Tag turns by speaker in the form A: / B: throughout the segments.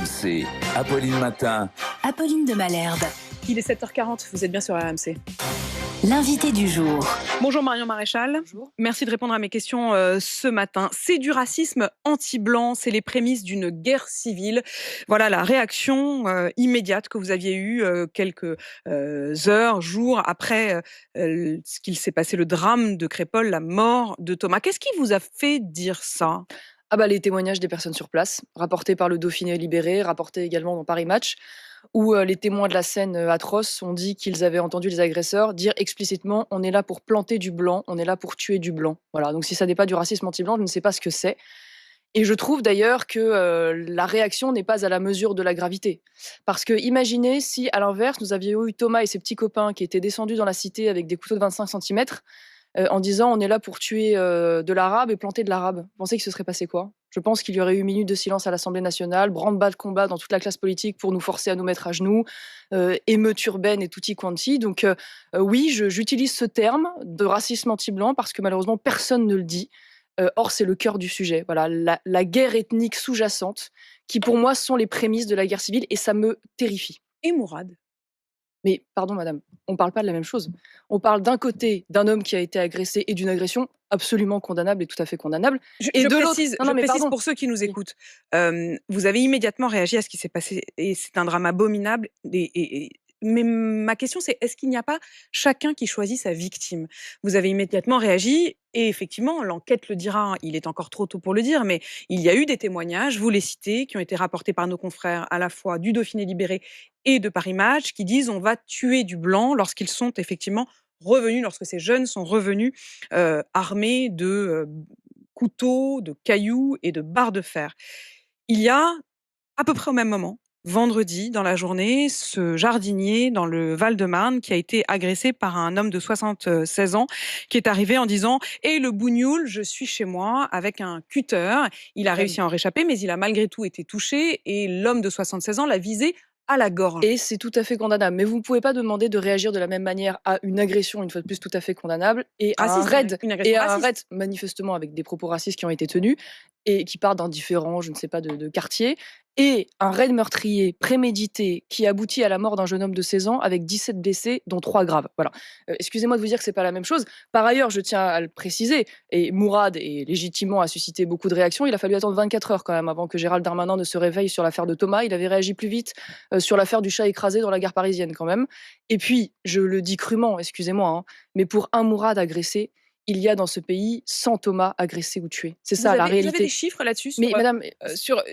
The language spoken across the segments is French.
A: RMC, Apolline Matin.
B: Apolline de Malherbe.
C: Il est 7h40, vous êtes bien sur RMC.
B: L'invité du jour.
C: Bonjour Marion Maréchal.
D: Bonjour.
C: Merci de répondre à mes questions ce matin. C'est du racisme anti-blanc, c'est les prémices d'une guerre civile. Voilà la réaction immédiate que vous aviez eue quelques heures, jours après ce qu'il s'est passé, le drame de Crépol, la mort de Thomas. Qu'est-ce qui vous a fait dire ça ?
D: Les témoignages des personnes sur place, rapportés par le Dauphiné Libéré, rapportés également dans Paris Match, où les témoins de la scène atroce ont dit qu'ils avaient entendu les agresseurs dire explicitement « on est là pour planter du blanc, on est là pour tuer du blanc ». Voilà, donc si ça n'est pas du racisme anti-blanc, je ne sais pas ce que c'est. Et je trouve d'ailleurs que la réaction n'est pas à la mesure de la gravité. Parce que imaginez si, à l'inverse, nous avions eu Thomas et ses petits copains qui étaient descendus dans la cité avec des couteaux de 25 cm, en disant on est là pour tuer de l'arabe et planter de l'arabe. Vous pensez qu'il se serait passé quoi ? Je pense qu'il y aurait eu une minute de silence à l'Assemblée nationale, branle-bas de combat dans toute la classe politique pour nous forcer à nous mettre à genoux, émeute urbaine et tutti quanti. Donc oui, j'utilise ce terme de racisme anti-blanc parce que malheureusement personne ne le dit. Or, c'est le cœur du sujet. Voilà, la guerre ethnique sous-jacente qui pour moi sont les prémices de la guerre civile et ça me terrifie.
C: Et Mourad ?
D: Mais pardon madame, on ne parle pas de la même chose. On parle d'un côté d'un homme qui a été agressé et d'une agression absolument condamnable et tout à fait condamnable.
C: Je
D: l'autre,
C: précise pour ceux qui nous écoutent. Vous avez immédiatement réagi à ce qui s'est passé et c'est un drame abominable. Mais ma question, c'est est-ce qu'il n'y a pas chacun qui choisit sa victime ? Vous avez immédiatement réagi et effectivement, l'enquête le dira, il est encore trop tôt pour le dire, mais il y a eu des témoignages, vous les citez, qui ont été rapportés par nos confrères à la fois du Dauphiné Libéré et de Paris Match, qui disent on va tuer du blanc lorsqu'ils sont effectivement revenus, lorsque ces jeunes sont revenus armés de couteaux, de cailloux et de barres de fer. Il y a à peu près au même moment, vendredi, dans la journée, ce jardinier dans le Val-de-Marne qui a été agressé par un homme de 76 ans qui est arrivé en disant « Et le bougnoul, je suis chez moi » avec un cutter. Il a réussi à en réchapper, mais il a malgré tout été touché et l'homme de 76 ans l'a visé à la gorge.
D: Et c'est tout à fait condamnable. Mais vous ne pouvez pas demander de réagir de la même manière à une agression, une fois de plus, tout à fait condamnable, et à un raid, manifestement avec des propos racistes qui ont été tenus, et qui part d'un différent, je ne sais pas, de quartier, et un raid meurtrier prémédité qui aboutit à la mort d'un jeune homme de 16 ans avec 17 blessés, dont 3 graves. Voilà. Excusez-moi de vous dire que c'est pas la même chose. Par ailleurs, je tiens à le préciser, et Mourad est légitimement a suscité beaucoup de réactions. Il a fallu attendre 24 heures quand même avant que Gérald Darmanin ne se réveille sur l'affaire de Thomas. Il avait réagi plus vite sur l'affaire du chat écrasé dans la gare parisienne quand même. Et puis, je le dis crûment, excusez-moi, hein, mais pour un Mourad agressé, il y a dans ce pays 100 Thomas agressés ou tués. C'est ça la réalité.
C: Vous avez des chiffres là-dessus
D: Mais madame,
C: sur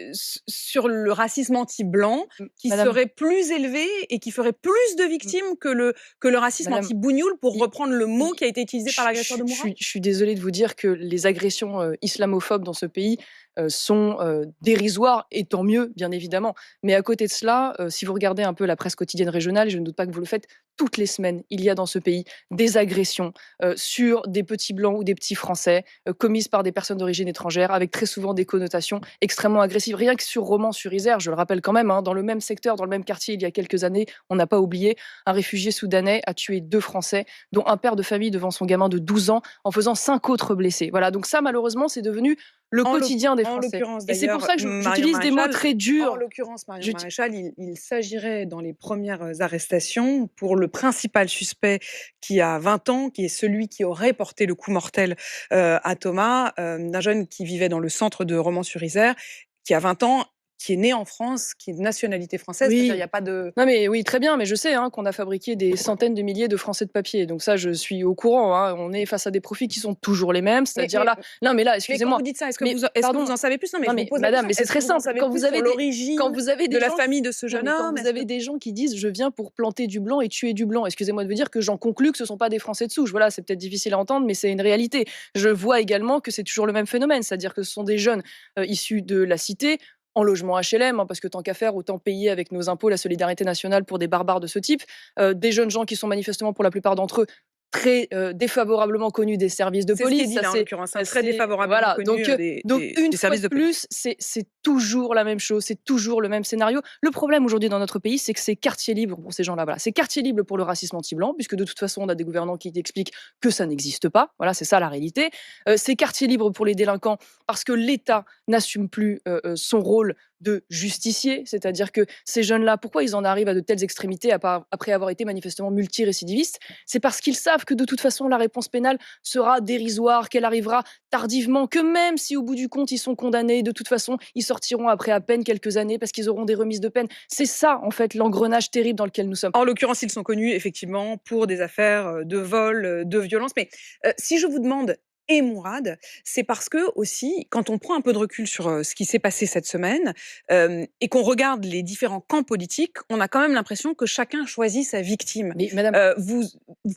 C: le racisme anti-blanc qui
D: madame,
C: serait plus élevé et qui ferait plus de victimes que le racisme
D: madame,
C: anti-bougnoul, pour reprendre le mot qui a été utilisé par l'agresseur de Mourad.
D: Je suis désolée de vous dire que les agressions islamophobes dans ce pays sont dérisoires, et tant mieux, bien évidemment. Mais à côté de cela, si vous regardez un peu la presse quotidienne régionale, et je ne doute pas que vous le faites, toutes les semaines, il y a dans ce pays des agressions sur des petits blancs ou des petits français commises par des personnes d'origine étrangère, avec très souvent des connotations extrêmement agressives. Rien que sur Romans-sur-Isère, je le rappelle quand même, hein, dans le même secteur, dans le même quartier, il y a quelques années, on n'a pas oublié, un réfugié soudanais a tué 2 Français, dont un père de famille devant son gamin de 12 ans, en faisant 5 autres blessés. Voilà, donc ça, malheureusement, c'est devenu le quotidien des Français. Et c'est pour ça que j'utilise des mots très durs.
C: En l'occurrence, Marion Maréchal, il s'agirait dans les premières arrestations pour le principal suspect qui a 20 ans, qui est celui qui aurait porté le coup mortel à Thomas, d'un jeune qui vivait dans le centre de Romans-sur-Isère, qui a 20 ans, qui est né en France, qui est de nationalité française.
D: Oui.
C: C'est-à-dire, il n'y a pas de...
D: Non mais oui, très bien, mais je sais qu'on a fabriqué des centaines de milliers de Français de papier. Donc ça, je suis au courant. Hein. On est face à des profils qui sont toujours les mêmes. C'est-à-dire là... Non mais là, excusez-moi.
C: Quand vous dites ça, est-ce que vous en savez plus ?
D: Non mais madame, mais c'est très simple. Quand vous avez
C: de la famille de ce jeune homme,
D: vous avez des gens qui disent « je viens pour planter du blanc et tuer du blanc », excusez-moi de vous dire que j'en conclus que ce ne sont pas des Français de souche. Voilà, c'est peut-être difficile à entendre, mais c'est une réalité. Je vois également que c'est toujours le même phénomène, c'est-à-dire que ce sont des jeunes issus de la cité, en logement HLM, hein, parce que tant qu'à faire, autant payer avec nos impôts la solidarité nationale pour des barbares de ce type. Des jeunes gens qui sont manifestement, pour la plupart d'entre eux, très défavorablement connus des services de police.
C: C'est ce qui est dit, là, en l'occurrence, très défavorablement
D: voilà,
C: connu
D: donc une
C: des
D: fois
C: services
D: de plus, c'est toujours la même chose, c'est toujours le même scénario. Le problème aujourd'hui dans notre pays, c'est que c'est quartier libre pour ces gens-là. Voilà. C'est quartier libre pour le racisme anti-blanc, puisque de toute façon, on a des gouvernants qui expliquent que ça n'existe pas. Voilà, c'est ça la réalité. C'est quartier libre pour les délinquants, parce que l'État n'assume plus son rôle de justiciers, c'est-à-dire que ces jeunes-là, pourquoi ils en arrivent à de telles extrémités après avoir été manifestement multirécidivistes? C'est parce qu'ils savent que de toute façon la réponse pénale sera dérisoire, qu'elle arrivera tardivement, que même si au bout du compte ils sont condamnés, de toute façon ils sortiront après à peine quelques années parce qu'ils auront des remises de peine. C'est ça en fait l'engrenage terrible dans lequel nous sommes.
C: En l'occurrence, ils sont connus effectivement pour des affaires de vol, de violence. Mais si je vous demande et Mourad, c'est parce que aussi, quand on prend un peu de recul sur ce qui s'est passé cette semaine et qu'on regarde les différents camps politiques, on a quand même l'impression que chacun choisit sa victime.
D: Mais madame,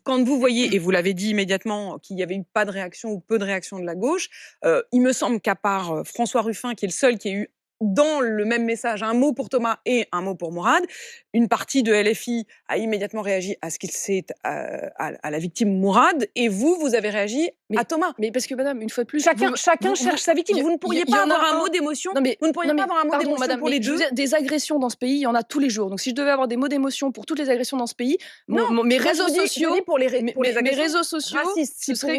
C: Quand vous voyez, et vous l'avez dit immédiatement, qu'il n'y avait eu pas de réaction ou peu de réaction de la gauche, il me semble qu'à part François Ruffin, qui est le seul qui a eu dans le même message un mot pour Thomas et un mot pour Mourad, une partie de LFI a immédiatement réagi à ce qu'il s'est à la victime Mourad, et vous avez réagi à Thomas.
D: mais parce que madame, une fois de plus,
C: Chacun cherche sa victime. Vous ne pourriez pas avoir un mot d'émotion.
D: Non, mais,
C: vous ne pourriez pas avoir un mot d'émotion
D: madame,
C: pour les deux.
D: Des agressions dans ce pays, il y en a tous les jours. Donc si je devais avoir des mots d'émotion pour toutes les agressions dans ce pays, mes réseaux sociaux, mes réseaux sociaux,
C: racistes,
D: ce serait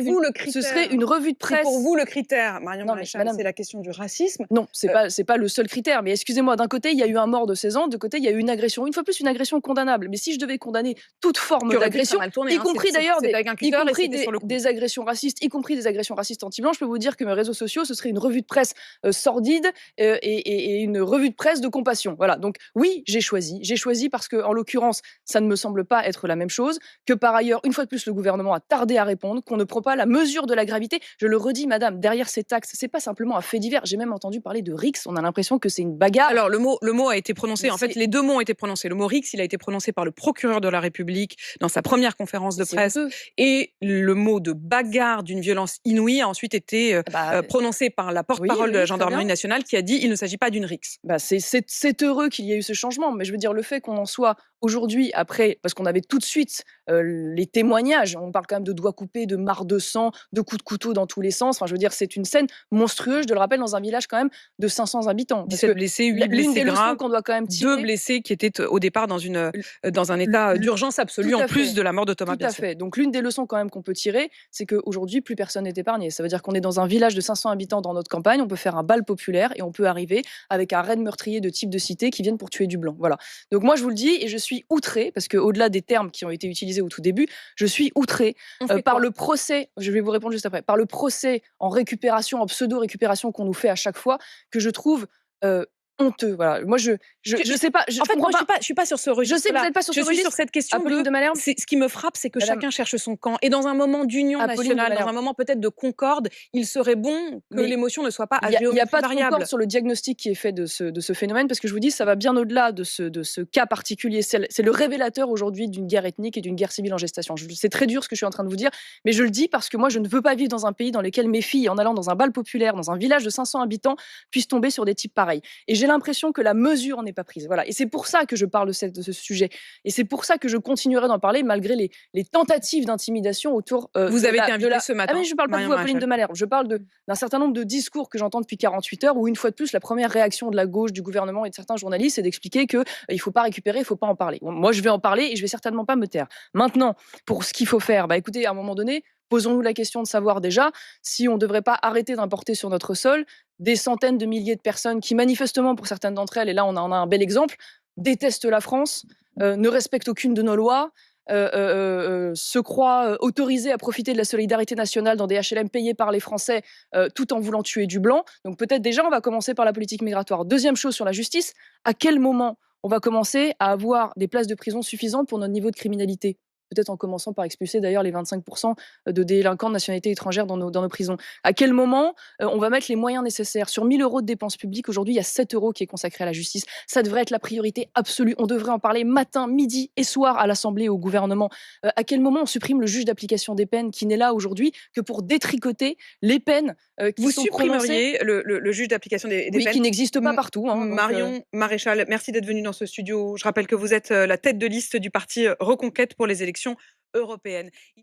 D: une revue de presse.
C: Pour vous le critère, Marion
D: Non,
C: Maréchal, c'est la question du racisme.
D: Non, c'est pas le seul critère. Mais excusez-moi, d'un côté, il y a eu un mort de 16 ans, de côté, il y a eu une agression. Une fois plus, une agression condamnable. Mais si je devais condamner toute forme d'agression, y compris d'ailleurs des agressions racistes, y compris des agressions racistes anti-blancs, je peux vous dire que mes réseaux sociaux, ce serait une revue de presse sordide et une revue de presse de compassion. Voilà. Donc oui, j'ai choisi parce que, en l'occurrence, ça ne me semble pas être la même chose, que par ailleurs, une fois de plus, le gouvernement a tardé à répondre, qu'on ne prend pas la mesure de la gravité. Je le redis, madame, derrière ces taxes, c'est pas simplement un fait divers. J'ai même entendu parler de RICS. On a l'impression que c'est une bagarre.
C: Alors, le mot a été prononcé. En fait, les deux mots ont été prononcés. Le mot RICS, il a été prononcé par le procureur de la République dans sa première conférence de presse. Et le mot de bagarre d'une violence inouïe a ensuite été prononcé par la porte-parole de la gendarmerie nationale, qui a dit il ne s'agit pas d'une RICS.
D: C'est heureux qu'il y ait eu ce changement, mais je veux dire, le fait qu'on en soit aujourd'hui, après, parce qu'on avait tout de suite les témoignages, on parle quand même de doigts coupés, de mares de sang, de coups de couteau dans tous les sens. Enfin, je veux dire, c'est une scène monstrueuse, je le rappelle, dans un village quand même de 500 habitants.
C: 17 blessés, 8 blessés graves,
D: qu'on doit quand même tirer,
C: 2 blessés qui étaient au départ dans un état d'urgence absolue, en plus de la mort de Thomas, bien sûr.
D: Tout à fait. Donc l'une des leçons quand même qu'on peut tirer, c'est qu'aujourd'hui, plus personne n'est épargné. Ça veut dire qu'on est dans un village de 500 habitants dans notre campagne, on peut faire un bal populaire et on peut arriver avec un raid meurtrier de type de cité qui viennent pour tuer du blanc. Voilà. Donc moi, je vous le dis, et je suis outrée, parce qu'au-delà des termes qui ont été utilisés au tout début, je suis outrée par le procès, je vais vous répondre juste après, par le procès en récupération, en pseudo-récupération qu'on nous fait à chaque fois, que je trouve honteux. Voilà. Moi, je sais pas.
C: Je suis pas sur ce registre.
D: Je sais que vous n'êtes pas sur ce registre.
C: Je suis sur cette question
D: de Malherbe.
C: Ce qui me frappe, c'est que chacun cherche son camp. Et dans un moment d'union nationale, dans un moment peut-être de concorde, il serait bon que l'émotion ne soit pas à géométrie variable.
D: Il n'y a pas de concorde sur le diagnostic qui est fait de ce phénomène, parce que je vous dis, ça va bien au-delà de ce cas particulier. C'est le révélateur aujourd'hui d'une guerre ethnique et d'une guerre civile en gestation. C'est très dur ce que je suis en train de vous dire, mais je le dis parce que moi, je ne veux pas vivre dans un pays dans lequel mes filles, en allant dans un bal populaire, dans un village de 500 habitants, puissent tomber sur des types pareils. Et j'ai l'impression que la mesure n'est pas prise. Voilà. Et c'est pour ça que je parle de ce sujet. Et c'est pour ça que je continuerai d'en parler malgré les tentatives d'intimidation autour.
C: Vous avez été invité ce matin.
D: Ah, mais je ne parle pas de vous, Apolline de Malherbe. Je parle d'un certain nombre de discours que j'entends depuis 48 heures où, une fois de plus, la première réaction de la gauche, du gouvernement et de certains journalistes, c'est d'expliquer qu'il ne faut pas récupérer, il ne faut pas en parler. Bon, moi, je vais en parler et je ne vais certainement pas me taire. Maintenant, pour ce qu'il faut faire, écoutez, à un moment donné, posons-nous la question de savoir déjà si on ne devrait pas arrêter d'importer sur notre sol des centaines de milliers de personnes qui, manifestement, pour certaines d'entre elles, et là on en a un bel exemple, détestent la France, ne respectent aucune de nos lois, se croient autorisés à profiter de la solidarité nationale dans des HLM payés par les Français tout en voulant tuer du blanc. Donc peut-être déjà on va commencer par la politique migratoire. Deuxième chose sur la justice, à quel moment on va commencer à avoir des places de prison suffisantes pour notre niveau de criminalité ? Peut-être en commençant par expulser d'ailleurs les 25% de délinquants de nationalité étrangère dans nos prisons. À quel moment on va mettre les moyens nécessaires ? Sur 1 000 € de dépenses publiques, aujourd'hui, il y a 7 € qui est consacré à la justice. Ça devrait être la priorité absolue. On devrait en parler matin, midi et soir à l'Assemblée et au gouvernement. À quel moment on supprime le juge d'application des peines qui n'est là aujourd'hui que pour détricoter les peines qui sont prononcées ?
C: Vous supprimeriez le juge d'application des peines
D: qui n'existe pas partout.
C: Marion Maréchal, merci d'être venue dans ce studio. Je rappelle que vous êtes la tête de liste du parti Reconquête pour les élections européennes.